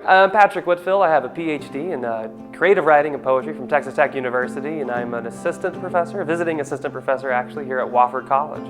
I'm Patrick Whitfill. I have a PhD in creative writing and poetry from Texas Tech University, and I'm an assistant professor, visiting assistant professor actually, here at Wofford College.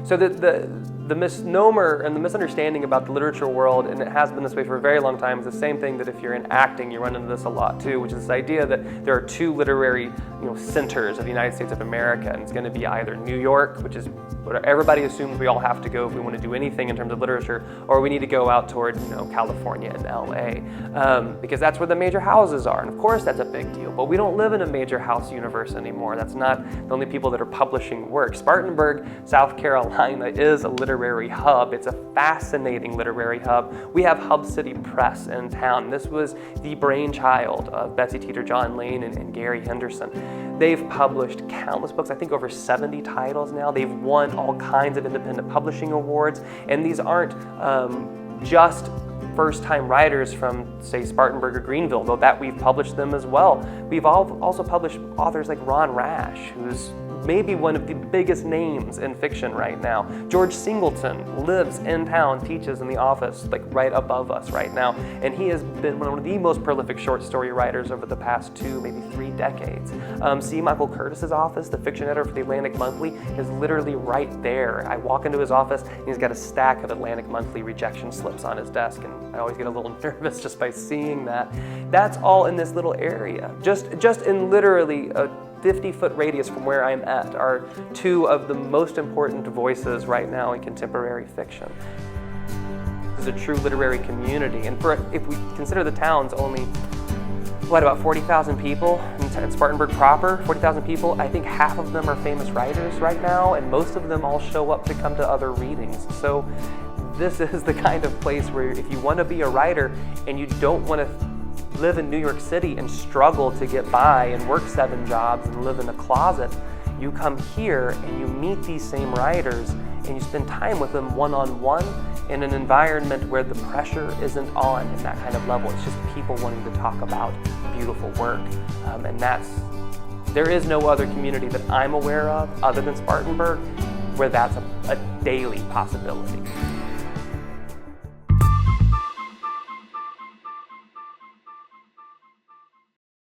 So the misnomer and the misunderstanding about the literature world, and it has been this way for a very long time, is the same thing that if you're in acting, you run into this a lot too, which is this idea that there are two literary centers of the United States of America, and it's going to be either New York, which is what everybody assumes we all have to go if we want to do anything in terms of literature, or we need to go out toward California and LA, because that's where the major houses are, and of course that's a big deal, but we don't live in a major house universe anymore. That's not the only people that are publishing work. Spartanburg, South Carolina is a literary hub. It's a fascinating literary hub. We have Hub City Press in town. This was the brainchild of Betsy Teeter, John Lane, and Gary Henderson. They've published countless books, I think over 70 titles now. They've won all kinds of independent publishing awards, and these aren't just first-time writers from, say, Spartanburg or Greenville, though that we've published them as well. We've also published authors like Ron Rash, who's maybe one of the biggest names in fiction right now. George Singleton lives in town, teaches in the office like right above us right now, and he has been one of the most prolific short story writers over the past 2, maybe 3 decades. C. Michael Curtis's office, the fiction editor for the Atlantic Monthly, is literally right there. I walk into his office and he's got a stack of Atlantic Monthly rejection slips on his desk, and I always get a little nervous just by seeing that. That's all in this little area. Just in literally a 50-foot radius from where I'm at are 2 of the most important voices right now in contemporary fiction. This is a true literary community, and if we consider the town's only, about 40,000 people in Spartanburg proper, 40,000 people, I think half of them are famous writers right now, and most of them all show up to come to other readings. So this is the kind of place where if you want to be a writer and you don't want to live in New York City and struggle to get by and work 7 jobs and live in a closet, you come here and you meet these same writers and you spend time with them one-on-one in an environment where the pressure isn't on in that kind of level. It's just people wanting to talk about beautiful work. And there is no other community that I'm aware of other than Spartanburg where that's a daily possibility.